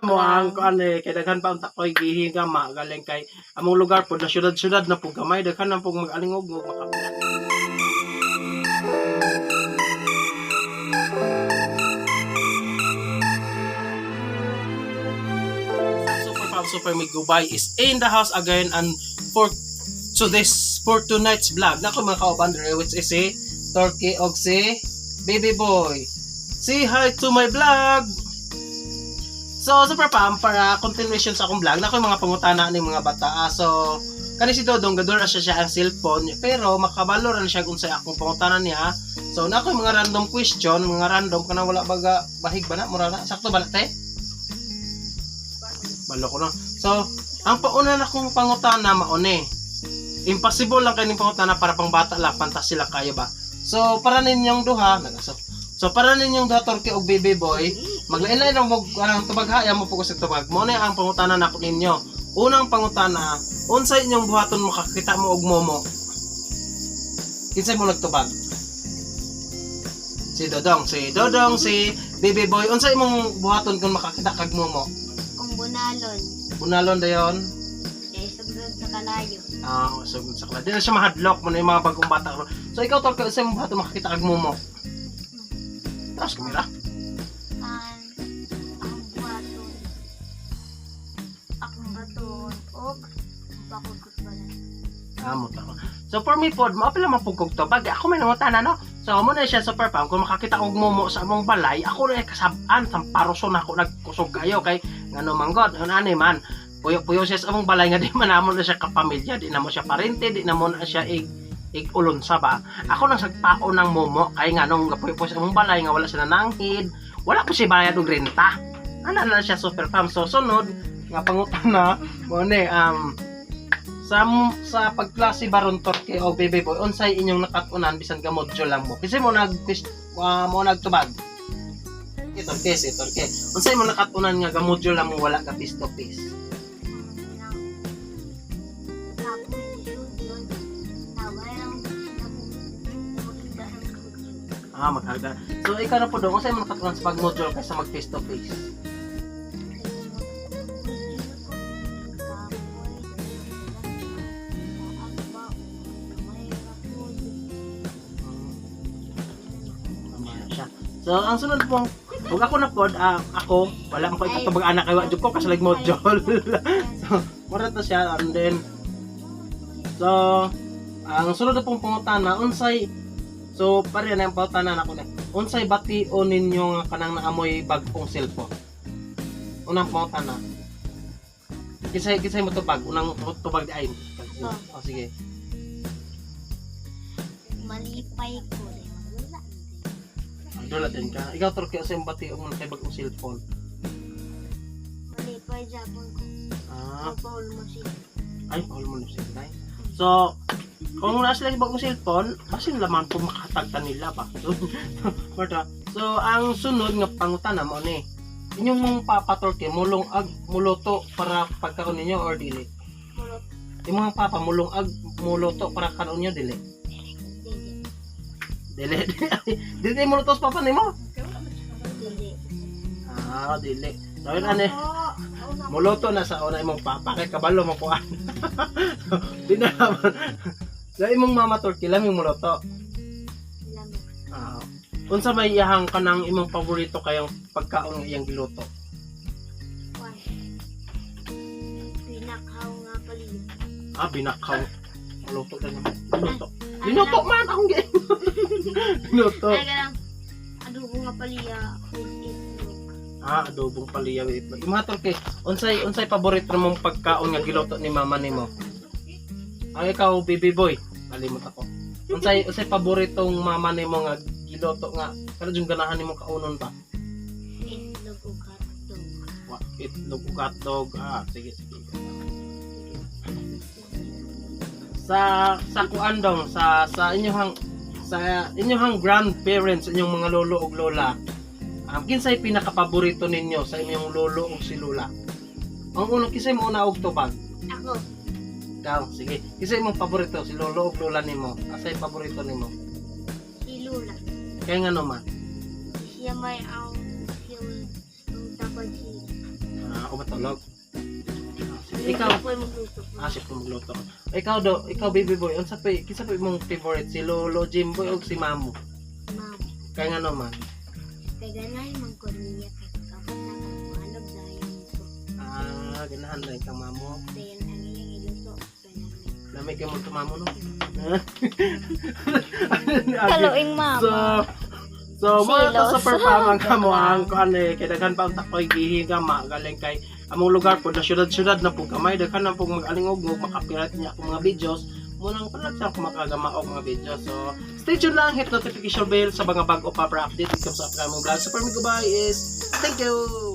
Mo ang kuan kay daghan pa unta koy gihingama galing kay among lugar pod na syudad-syudad na pug gamay daghan na pug mag-alingog maka. Super Mig Gubay is in the house again and for tonight's vlog nako mga kauban which is si Turkey og si Baby Boy. Say hi to my vlog. So super pam para continuation sa akong vlog nako mga pangutana ni mga bata. So kani si Dodong gador siya ang cellphone pero makabalo ra siya kung sa akong pangutana niya. So nako mga random question, mga random kana wala baga bahig ba na mura na sakto ba na te? Balo ko na. So, ang pauna na kong pangutana maone. Impossible lang kaning pangutana para pang bata lang, fantasy lang kayo ba? So, para ninyong duha, so para ninyong duha Turkey og Baby Boy, maglain-lain lang mo anong tubag haya mo po sa tubag. Mo na ang pangutana na ko ninyo. Unang pangutana, unsay inyong buhaton makakita mo og momo? Kinsay mo nagtubag? Si Dodong, si Baby Boy, unsay imong buhaton kung makakita kag momo? Bunalon. Bunalon dayon. Sugod sa kalayo. Sugod sa kalayo. Di na siya mahadlock mo na yung mga bagong bata. So ikaw Turkey, sa mo ba ito makakita kag momo? Tapos kumira. Akong buhaton. Akong baton. Og bakod bala. Muta ko. So for me pod, maapila mapugkog to. Bag ako may nangutana no. So mo na siya super pam kung makakita og momo sa among balay, ako na kasab-an sang paroson ako nagkusog kayo kay ngano manggod, ani man. Puyo-puyo siya sa among balay nga di man namon na siya kapamilya, di na mo siya parente, di na mo na siya ulon sa ba. Ako nang sagpao ng momo kay nganong gapuyo-puyo sa among balay nga wala siya nananghid, wala po siya bayad og renta. Ana na siya super pam. So sunod nga pangutana mo ni sa pagklase baron Turkey o Baby Boy unsay inyong nakatunan bisan ka module lang mo kasi mo nagtubag Turkey unsay mo nakatunan nga ga module lang mo wala ka face to face magkarga. So ikaw na po dong unsay mo nakatunan sa pag module kaysa mag face to face? So, ang sunod pong, huwag ako na pod, ako, wala mo ko ikatubag anak kayo, adyo ko, kasalig module. So, mura to siya, and then, so, ang sunod na pong pangutana, unsay, so, pare na yung pangutana na ako na, unsay bation ninyo nga kanang naamoy bagong cellphone? Unang pangutana. Kisay mo tubag, unang tubag di ay. Oh, sige. Malipay ko. Dula din ka. Ikaw Turkey sa bati mo kay bagong cellphone. Malipay Japon ko. Paul mo siya. Ay, Paul mo siya. So, kung wala sila sa bagong cellphone, basin laman po makatagta nila ba? So, ang sunod nga pangutana mo ni. Inyong mong papa Turkey muluto para pagkaon ninyo or dili? Mulot. Yung mga papa muluto para kaon niyo dili? Dili. Dili mo lutos papa nimo? Dili. Dili. So yun ani. Muluto na sa una imong papa kay kabalo mo kuan. Di na naman. Sa imong mama Turkey lang yung muluto. Unsa may iyahang kanang imong paborito kayong pagkaon nga iyang giluto? Binakaw nga pali. Binakaw. Luto na naman. Binuto man akong game. Binuto. Ay ganang adobo nga paliya with itlog. Adobong paliya with itlog. Imong Turkey, unsay paborito mong pagkaon nga giluto ni mama nimo? Ay ikaw Baby Boy, kalimot ako. Unsay paboritong mama nimo nga giluto nga kada jung ganahan nimo kaunon ba? Itlog ug hotdog. Itlog ug hotdog. Sige. Sa kuan dong sa inyong grandparents, inyong mga lolo ug lola. Kinsay pinakapaborito ninyo sa inyong lolo ug si lola? Ang unang kinsay mo una og tubag? Ako. Ikaw, sige. Kinsay imong paborito si lolo ug lola nimo? Asay paborito nimo? Si Lula. Kaya nga naman. Siya may ang tapad siya. tulog. Ikaw Ikaw, po yung magluto po. asik mo magluto. Ikaw baby boy, unsa pa kinsa pa imong favorite si Lolo Jimboy o si Mamo? Ma'am, Kay nga naman. kay ganay man ko niya kay kapag nakakuanog dahil nito. Ganahan lang kang Mamo. Dayan ang iyang iluto. Lamig ka mo to Mamo no. Kaluing So mo to Silos. super pamang kamo ang kuan kay daghan pa ang takoy gihigama galing kay among lugar po na syudad-syudad na po gamay daghan na po mag-alingog makapirat niya akong mga videos munang palag sa ako makagama og mga videos. So stay tuned lang, hit notification bell sa mga bago pa para update sa upcoming vlog. Super Migubay is thank you.